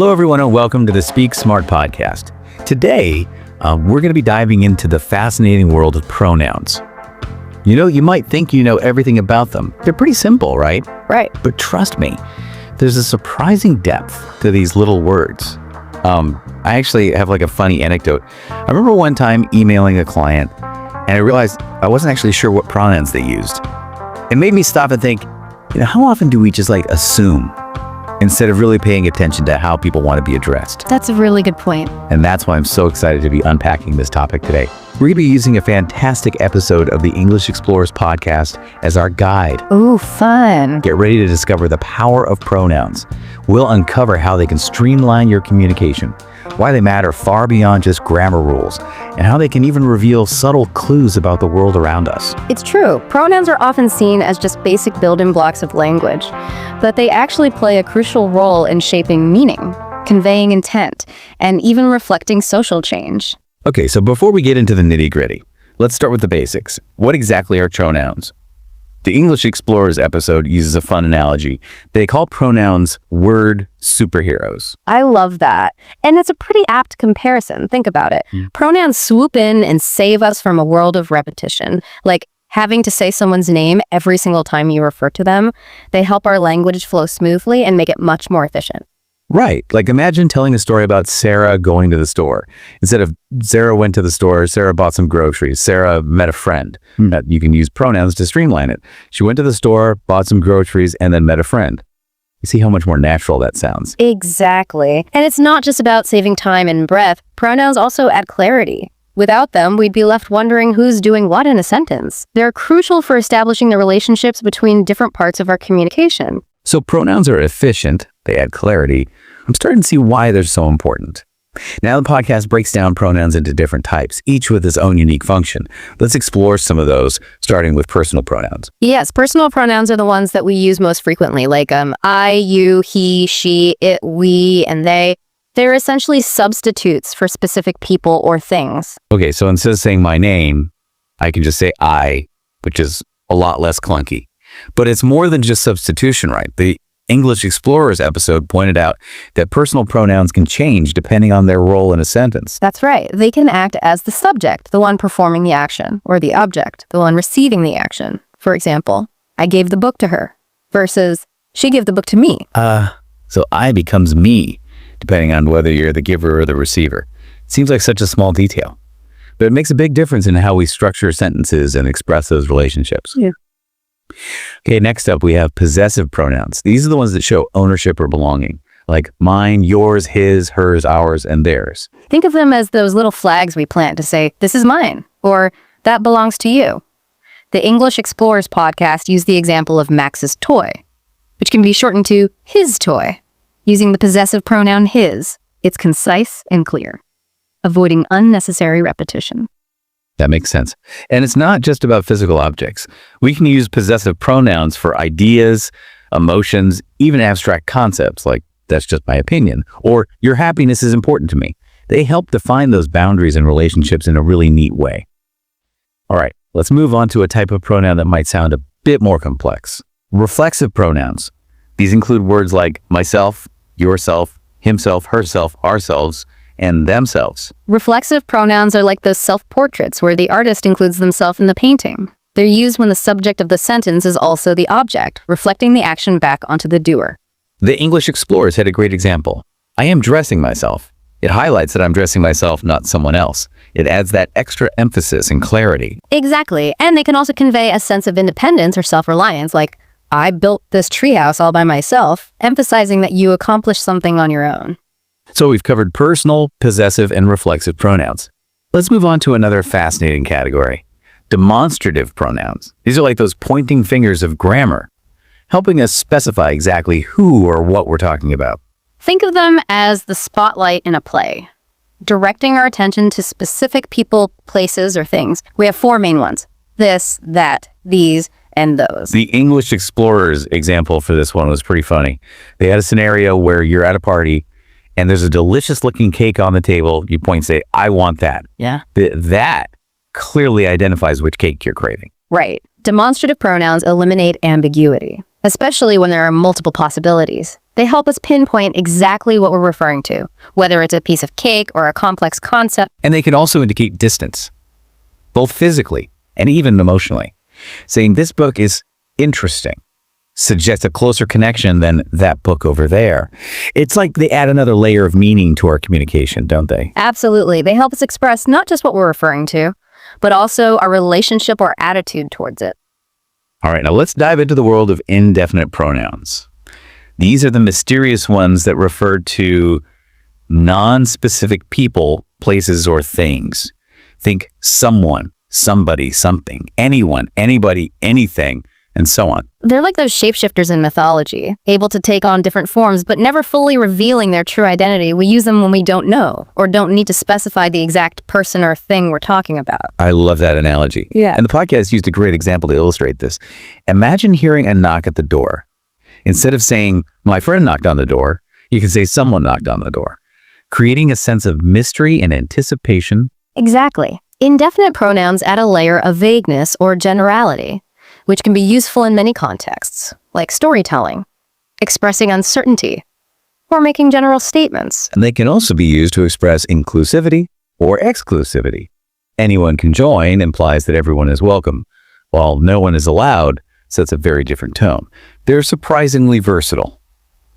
Hello, everyone, and welcome to the Speak Smart podcast. Today, we're going to be diving into the fascinating world of pronouns. You know, you might think you know everything about them. They're pretty simple, right? Right. But trust me, there's a surprising depth to these little words. I actually have like a funny anecdote. I remember one time emailing a client, and I realized I wasn't actually sure what pronouns they used. It made me stop and think, how often do we just assume instead of really paying attention to how people want to be addressed? That's a really good point. And that's why I'm so excited to be unpacking this topic today. We're going to be using a fantastic episode of the English Explorers podcast as our guide. Ooh, fun. Get ready to discover the power of pronouns. We'll uncover how they can streamline your communication, why they matter far beyond just grammar rules, and how they can even reveal subtle clues about the world around us. It's true. Pronouns are often seen as just basic building blocks of language, but they actually play a crucial role in shaping meaning, conveying intent, and even reflecting social change. Okay, so before we get into the nitty-gritty, let's start with the basics. What exactly are pronouns? The English Explorers episode uses a fun analogy. They call pronouns word superheroes. I love that. And it's a pretty apt comparison. Think about it. Pronouns swoop in and save us from a world of repetition, like having to say someone's name every single time you refer to them. They help our language flow smoothly and make it much more efficient. Right. Like imagine telling a story about Sarah going to the store. Instead of Sarah went to the store, Sarah bought some groceries, Sarah met a friend. You can use pronouns to streamline it. She went to the store, bought some groceries, and then met a friend. You see how much more natural that sounds? Exactly. And it's not just about saving time and breath. Pronouns also add clarity. Without them, we'd be left wondering who's doing what in a sentence. They're crucial for establishing the relationships between different parts of our communication. So pronouns are efficient. They add clarity. I'm starting to see why they're so important. Now the podcast breaks down pronouns into different types, each with its own unique function. Let's explore some of those, starting with personal pronouns. Yes, personal pronouns are the ones that we use most frequently, like I, you, he, she, it, we, and they. They're essentially substitutes for specific people or things. Okay, so instead of saying my name, I can just say I, which is a lot less clunky. But it's more than just substitution, right? The English Explorers episode pointed out that personal pronouns can change depending on their role in a sentence. That's right. They can act as the subject, the one performing the action, or the object, the one receiving the action. For example, I gave the book to her versus she gave the book to me. So I becomes me, depending on whether you're the giver or the receiver. It seems like such a small detail, but it makes a big difference in how we structure sentences and express those relationships. Yeah. Okay, next up we have possessive pronouns. These are the ones that show ownership or belonging, like mine, yours, his, hers, ours, and theirs. Think of them as those little flags we plant to say, this is mine, or that belongs to you. The English Explorers podcast used the example of Max's toy, which can be shortened to his toy, using the possessive pronoun his. It's concise and clear, avoiding unnecessary repetition. That makes sense. And it's not just about physical objects. We can use possessive pronouns for ideas, emotions, even abstract concepts like that's just my opinion, or your happiness is important to me. They help define those boundaries and relationships in a really neat way. All right, let's move on to a type of pronoun that might sound a bit more complex. Reflexive pronouns. These include words like myself, yourself, himself, herself, ourselves, and themselves. Reflexive pronouns are like those self-portraits where the artist includes themselves in the painting. They're used when the subject of the sentence is also the object, reflecting the action back onto the doer. The English Explorers had a great example. I am dressing myself. It highlights that I'm dressing myself, not someone else. It adds that extra emphasis and clarity. Exactly. And they can also convey a sense of independence or self-reliance, like, I built this treehouse all by myself, emphasizing that you accomplished something on your own. So we've covered personal, possessive, and reflexive pronouns. Let's move on to another fascinating category, demonstrative pronouns. These are like those pointing fingers of grammar, helping us specify exactly who or what we're talking about. Think of them as the spotlight in a play, directing our attention to specific people, places, or things. We have four main ones: this, that, these, and those. The English Explorers example for this one was pretty funny. They had a scenario where you're at a party and there's a delicious looking cake on the table. You point and say, I want that. Yeah. That clearly identifies which cake you're craving. Right. Demonstrative pronouns eliminate ambiguity, especially when there are multiple possibilities. They help us pinpoint exactly what we're referring to, whether it's a piece of cake or a complex concept. And they can also indicate distance, both physically and even emotionally. Saying this book is interesting suggests a closer connection than that book over there. It's like they add another layer of meaning to our communication, don't they? Absolutely. They help us express not just what we're referring to, but also our relationship or attitude towards it. All right, now let's dive into the world of indefinite pronouns. These are the mysterious ones that refer to non-specific people, places, or things. Think someone, somebody, something, anyone, anybody, anything, and so on. They're like those shapeshifters in mythology, able to take on different forms, but never fully revealing their true identity. We use them when we don't know or don't need to specify the exact person or thing we're talking about. I love that analogy. Yeah. And the podcast used a great example to illustrate this. Imagine hearing a knock at the door. Instead of saying, my friend knocked on the door, you can say someone knocked on the door, creating a sense of mystery and anticipation. Exactly. Indefinite pronouns add a layer of vagueness or generality, which can be useful in many contexts, like storytelling, expressing uncertainty, or making general statements. And they can also be used to express inclusivity or exclusivity. Anyone can join implies that everyone is welcome, while no one is allowed sets a very different tone. They're surprisingly versatile.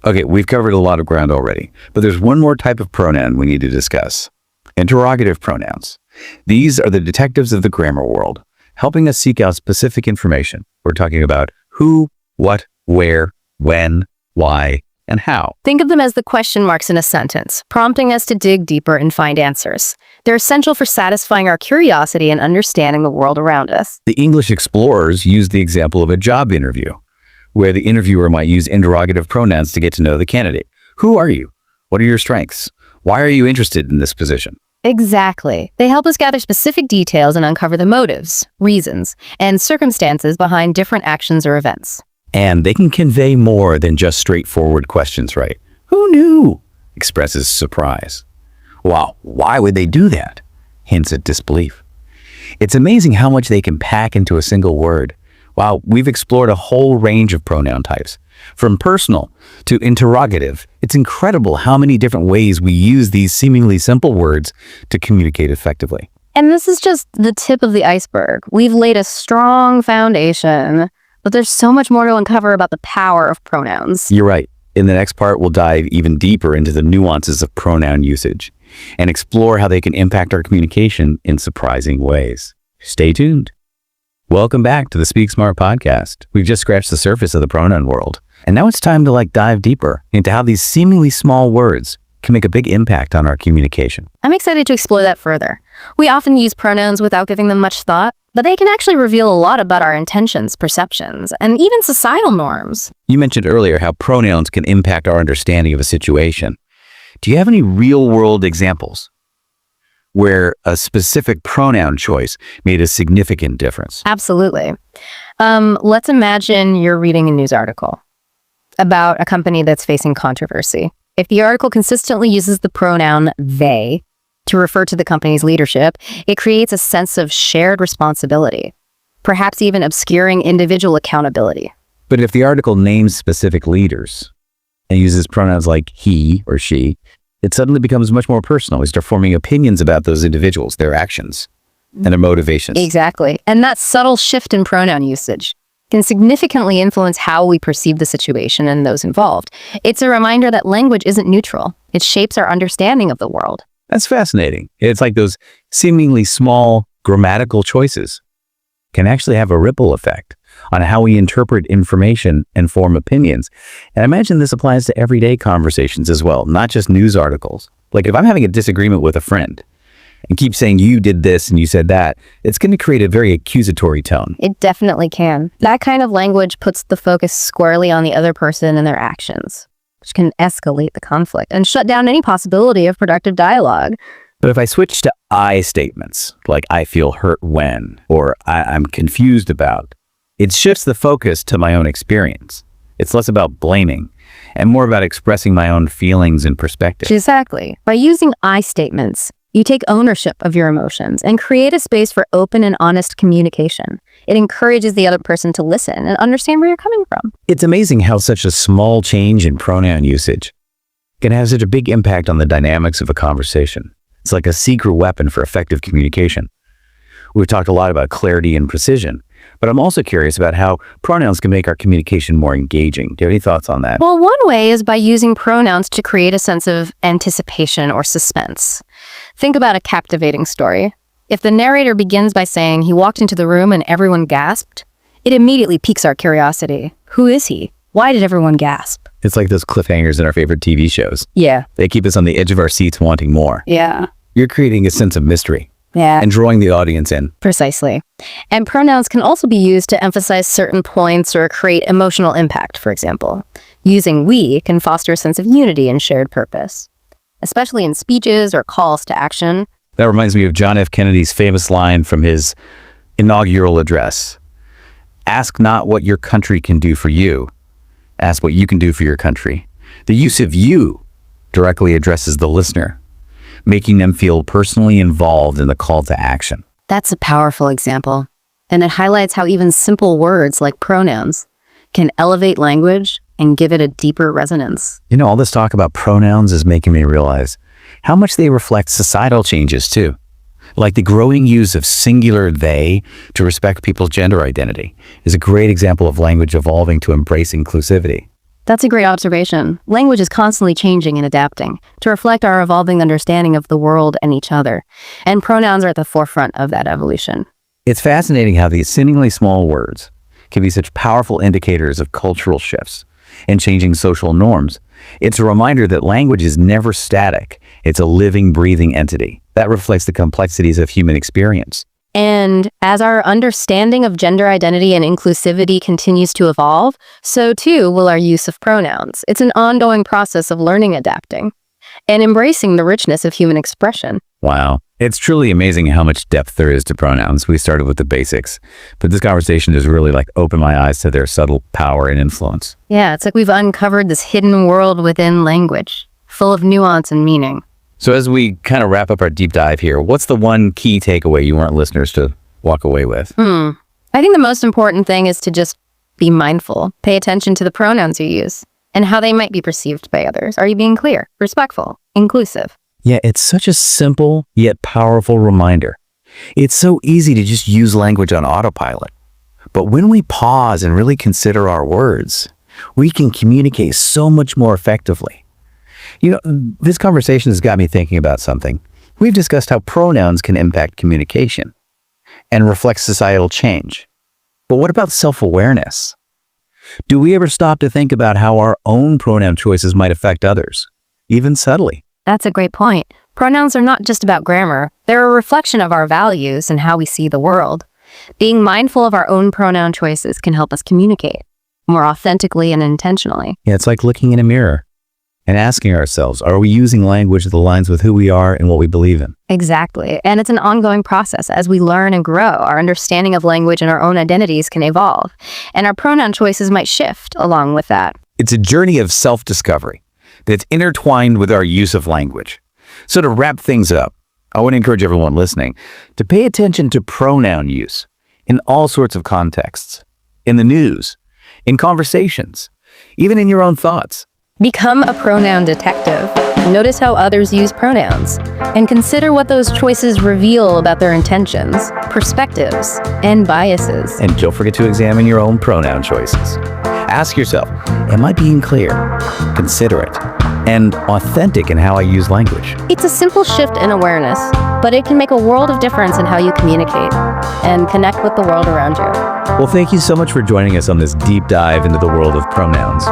Okay, we've covered a lot of ground already, but there's one more type of pronoun we need to discuss. Interrogative pronouns. These are the detectives of the grammar world, helping us seek out specific information. We're talking about who, what, where, when, why, and how. Think of them as the question marks in a sentence, prompting us to dig deeper and find answers. They're essential for satisfying our curiosity and understanding the world around us. The English explorers used the example of a job interview, where the interviewer might use interrogative pronouns to get to know the candidate. Who are you? What are your strengths? Why are you interested in this position? Exactly. They help us gather specific details and uncover the motives, reasons, and circumstances behind different actions or events. And they can convey more than just straightforward questions, right? Who knew? Expresses surprise. Wow, why would they do that? Hints at disbelief. It's amazing how much they can pack into a single word. Wow, we've explored a whole range of pronoun types. From personal to interrogative, it's incredible how many different ways we use these seemingly simple words to communicate effectively. And this is just the tip of the iceberg. We've laid a strong foundation, but there's so much more to uncover about the power of pronouns. You're right. In the next part, we'll dive even deeper into the nuances of pronoun usage and explore how they can impact our communication in surprising ways. Stay tuned. Welcome back to the Speak Smart podcast. We've just scratched the surface of the pronoun world. And now it's time to dive deeper into how these seemingly small words can make a big impact on our communication. I'm excited to explore that further. We often use pronouns without giving them much thought, but they can actually reveal a lot about our intentions, perceptions, and even societal norms. You mentioned earlier how pronouns can impact our understanding of a situation. Do you have any real-world examples where a specific pronoun choice made a significant difference? Absolutely. Let's imagine you're reading a news article about a company that's facing controversy. If the article consistently uses the pronoun they to refer to the company's leadership, it creates a sense of shared responsibility, perhaps even obscuring individual accountability. But if the article names specific leaders and uses pronouns like he or she, it suddenly becomes much more personal. We start forming opinions about those individuals, their actions, and their motivations. Exactly. And that subtle shift in pronoun usage can significantly influence how we perceive the situation and those involved. It's a reminder that language isn't neutral. It shapes our understanding of the world. That's fascinating. It's like those seemingly small grammatical choices can actually have a ripple effect on how we interpret information and form opinions. And I imagine this applies to everyday conversations as well, not just news articles. Like if I'm having a disagreement with a friend and keep saying you did this and you said that, it's going to create a very accusatory tone. It definitely can. That kind of language puts the focus squarely on the other person and their actions, which can escalate the conflict and shut down any possibility of productive dialogue. But if I switch to I statements, like I feel hurt when, or I'm confused about, it shifts the focus to my own experience. It's less about blaming and more about expressing my own feelings and perspectives. Exactly. By using I statements, You take ownership of your emotions and create a space for open and honest communication. It encourages the other person to listen and understand where you're coming from. It's amazing how such a small change in pronoun usage can have such a big impact on the dynamics of a conversation. It's like a secret weapon for effective communication. We've talked a lot about clarity and precision, but I'm also curious about how pronouns can make our communication more engaging. Do you have any thoughts on that? Well, one way is by using pronouns to create a sense of anticipation or suspense. Think about a captivating story. If the narrator begins by saying he walked into the room and everyone gasped, it immediately piques our curiosity. Who is he? Why did everyone gasp? It's like those cliffhangers in our favorite TV shows. Yeah. They keep us on the edge of our seats wanting more. Yeah. You're creating a sense of mystery. Yeah. And drawing the audience in. Precisely. And pronouns can also be used to emphasize certain points or create emotional impact, for example. Using we can foster a sense of unity and shared purpose, especially in speeches or calls to action. That reminds me of John F. Kennedy's famous line from his inaugural address. Ask not what your country can do for you. Ask what you can do for your country. The use of you directly addresses the listener, making them feel personally involved in the call to action. That's a powerful example, and it highlights how even simple words like pronouns can elevate language and give it a deeper resonance. You know, all this talk about pronouns is making me realize how much they reflect societal changes too. Like the growing use of singular they to respect people's gender identity is a great example of language evolving to embrace inclusivity. That's a great observation. Language is constantly changing and adapting to reflect our evolving understanding of the world and each other, and pronouns are at the forefront of that evolution. It's fascinating how these seemingly small words can be such powerful indicators of cultural shifts and changing social norms. It's a reminder that language is never static. It's a living, breathing entity that reflects the complexities of human experience. And as our understanding of gender identity and inclusivity continues to evolve, so too will our use of pronouns. It's an ongoing process of learning, adapting, and embracing the richness of human expression. Wow. It's truly amazing how much depth there is to pronouns. We started with the basics, but this conversation has really opened my eyes to their subtle power and influence. Yeah, it's like we've uncovered this hidden world within language, full of nuance and meaning. So as we kind of wrap up our deep dive here, what's the one key takeaway you want listeners to walk away with? I think the most important thing is to just be mindful. Pay attention to the pronouns you use and how they might be perceived by others. Are you being clear, respectful, inclusive? Yeah, it's such a simple yet powerful reminder. It's so easy to just use language on autopilot. But when we pause and really consider our words, we can communicate so much more effectively. You know, this conversation has got me thinking about something. We've discussed how pronouns can impact communication and reflect societal change. But what about self-awareness? Do we ever stop to think about how our own pronoun choices might affect others, even subtly? That's a great point. Pronouns are not just about grammar. They're a reflection of our values and how we see the world. Being mindful of our own pronoun choices can help us communicate more authentically and intentionally. Yeah, it's like looking in a mirror and asking ourselves, are we using language that aligns with who we are and what we believe in? Exactly. And it's an ongoing process. As we learn and grow, our understanding of language and our own identities can evolve, and our pronoun choices might shift along with that. It's a journey of self-discovery that's intertwined with our use of language. So to wrap things up, I want to encourage everyone listening to pay attention to pronoun use in all sorts of contexts, in the news, in conversations, even in your own thoughts. Become a pronoun detective. Notice how others use pronouns, and consider what those choices reveal about their intentions, perspectives, and biases. And don't forget to examine your own pronoun choices. Ask yourself, am I being clear, considerate, and authentic in how I use language? It's a simple shift in awareness, but it can make a world of difference in how you communicate and connect with the world around you. Well, thank you so much for joining us on this deep dive into the world of pronouns.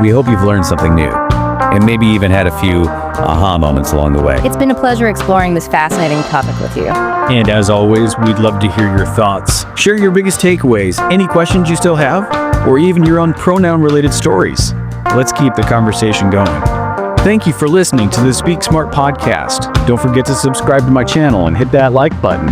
We hope you've learned something new, and maybe even had a few aha moments along the way. It's been a pleasure exploring this fascinating topic with you. And as always, we'd love to hear your thoughts. Share your biggest takeaways, any questions you still have, or even your own pronoun-related stories. Let's keep the conversation going. Thank you for listening to the Speak Smart podcast. Don't forget to subscribe to my channel and hit that like button.